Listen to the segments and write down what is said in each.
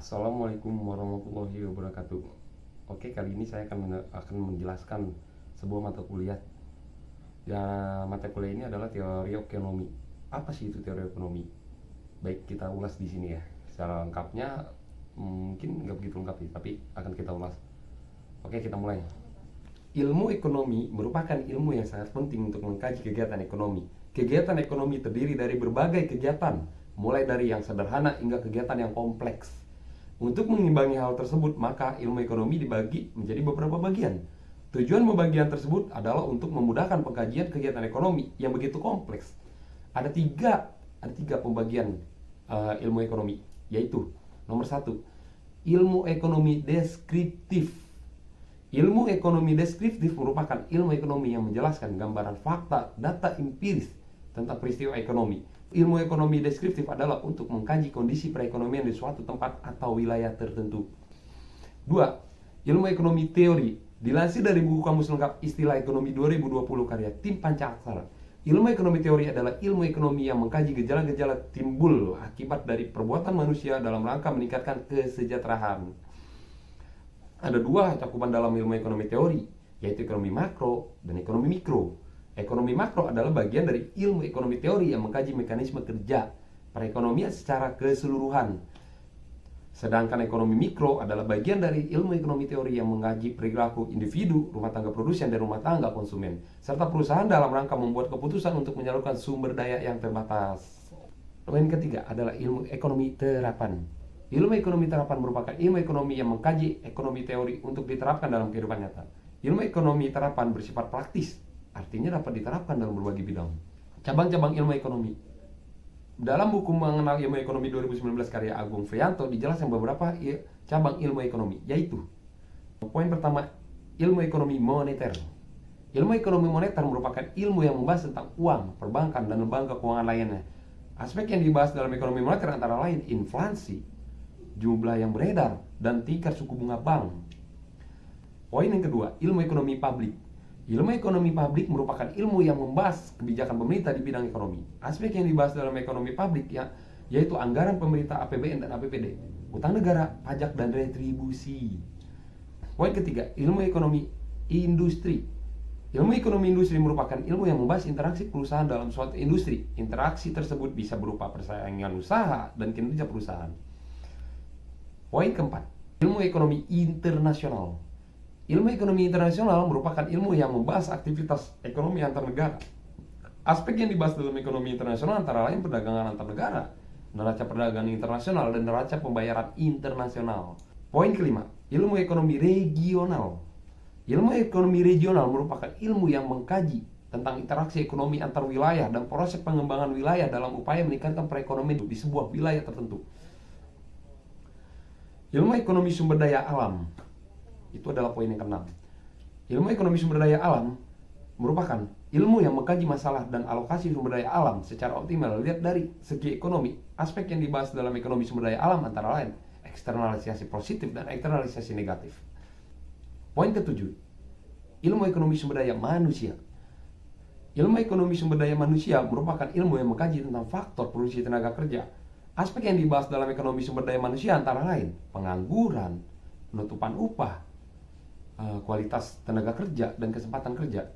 Assalamualaikum warahmatullahi wabarakatuh. Oke, kali ini saya akan menjelaskan sebuah mata kuliah. Ya, mata kuliah ini adalah teori ekonomi. Apa sih itu teori ekonomi? Baik, kita ulas di sini ya. Secara lengkapnya mungkin nggak begitu lengkap sih, tapi akan kita ulas. Oke, kita mulai. Ilmu ekonomi merupakan ilmu yang sangat penting untuk mengkaji kegiatan ekonomi. Kegiatan ekonomi terdiri dari berbagai kegiatan, mulai dari yang sederhana hingga kegiatan yang kompleks. Untuk mengimbangi hal tersebut, maka ilmu ekonomi dibagi menjadi beberapa bagian. Tujuan pembagian tersebut adalah untuk memudahkan pengkajian kegiatan ekonomi yang begitu kompleks. Ada tiga pembagian ilmu ekonomi, yaitu nomor satu, ilmu ekonomi deskriptif. Ilmu ekonomi deskriptif merupakan ilmu ekonomi yang menjelaskan gambaran fakta, data empiris tentang peristiwa ekonomi. Ilmu ekonomi deskriptif adalah untuk mengkaji kondisi perekonomian di suatu tempat atau wilayah tertentu. 2. Ilmu ekonomi teori. Dilansir dari buku Kamus Lengkap Istilah Ekonomi 2020 karya Tim Pancaksara. Ilmu ekonomi teori adalah ilmu ekonomi yang mengkaji gejala-gejala timbul akibat dari perbuatan manusia dalam rangka meningkatkan kesejahteraan. Ada dua cakupan dalam ilmu ekonomi teori, yaitu ekonomi makro dan ekonomi mikro. Ekonomi makro adalah bagian dari ilmu ekonomi teori yang mengkaji mekanisme kerja perekonomian secara keseluruhan. Sedangkan ekonomi mikro adalah bagian dari ilmu ekonomi teori yang mengkaji perilaku individu, rumah tangga produsen, dan rumah tangga konsumen, serta perusahaan dalam rangka membuat keputusan untuk menyalurkan sumber daya yang terbatas. Poin ketiga adalah ilmu ekonomi terapan. Ilmu ekonomi terapan merupakan ilmu ekonomi yang mengkaji ekonomi teori untuk diterapkan dalam kehidupan nyata. Ilmu ekonomi terapan bersifat praktis, artinya dapat diterapkan dalam berbagai bidang. Cabang-cabang ilmu ekonomi. Dalam buku Mengenal Ilmu Ekonomi 2019 karya Agung Frianto dijelaskan beberapa cabang ilmu ekonomi, yaitu poin pertama, ilmu ekonomi moneter. Ilmu ekonomi moneter merupakan ilmu yang membahas tentang uang, perbankan, dan lembaga keuangan lainnya. Aspek yang dibahas dalam ekonomi moneter antara lain inflasi, jumlah yang beredar, dan tingkat suku bunga bank. Poin yang kedua, ilmu ekonomi publik. Ilmu ekonomi publik merupakan ilmu yang membahas kebijakan pemerintah di bidang ekonomi. Aspek yang dibahas dalam ekonomi publik yaitu anggaran pemerintah APBN dan APBD, utang negara, pajak, dan retribusi. Poin ketiga, ilmu ekonomi industri. Ilmu ekonomi industri merupakan ilmu yang membahas interaksi perusahaan dalam suatu industri. Interaksi tersebut bisa berupa persaingan usaha dan kinerja perusahaan. Poin keempat, ilmu ekonomi internasional. Ilmu ekonomi internasional merupakan ilmu yang membahas aktivitas ekonomi antar negara. Aspek yang dibahas dalam ekonomi internasional antara lain perdagangan antar negara, neraca perdagangan internasional, dan neraca pembayaran internasional. Poin kelima, ilmu ekonomi regional. Ilmu ekonomi regional merupakan ilmu yang mengkaji tentang interaksi ekonomi antar wilayah dan proses pengembangan wilayah dalam upaya meningkatkan perekonomian di sebuah wilayah tertentu. Ilmu ekonomi sumber daya alam. Itu adalah poin yang keenam. Ilmu ekonomi sumber daya alam merupakan ilmu yang mengkaji masalah dan alokasi sumber daya alam secara optimal. Lihat dari segi ekonomi, aspek yang dibahas dalam ekonomi sumber daya alam antara lain eksternalisasi positif dan eksternalisasi negatif. Poin ketujuh, ilmu ekonomi sumber daya manusia. Ilmu ekonomi sumber daya manusia merupakan ilmu yang mengkaji tentang faktor produksi tenaga kerja. Aspek yang dibahas dalam ekonomi sumber daya manusia antara lain pengangguran, penutupan upah, kualitas tenaga kerja, dan kesempatan kerja.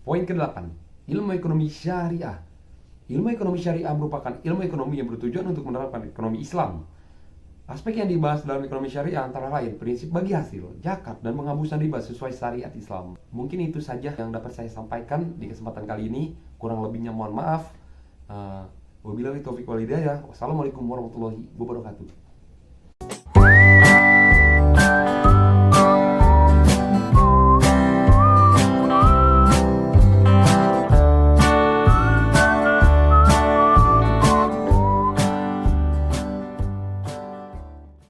Poin ke-8, ilmu ekonomi syariah. Ilmu ekonomi syariah merupakan ilmu ekonomi yang bertujuan untuk menerapkan ekonomi Islam. Aspek yang dibahas dalam ekonomi syariah antara lain prinsip bagi hasil, zakat, dan penghapusan riba sesuai syariat Islam. Mungkin itu saja yang dapat saya sampaikan di kesempatan kali ini. Kurang lebihnya mohon maaf. Wabillahi taufiq wal hidayah. Wassalamualaikum warahmatullahi wabarakatuh.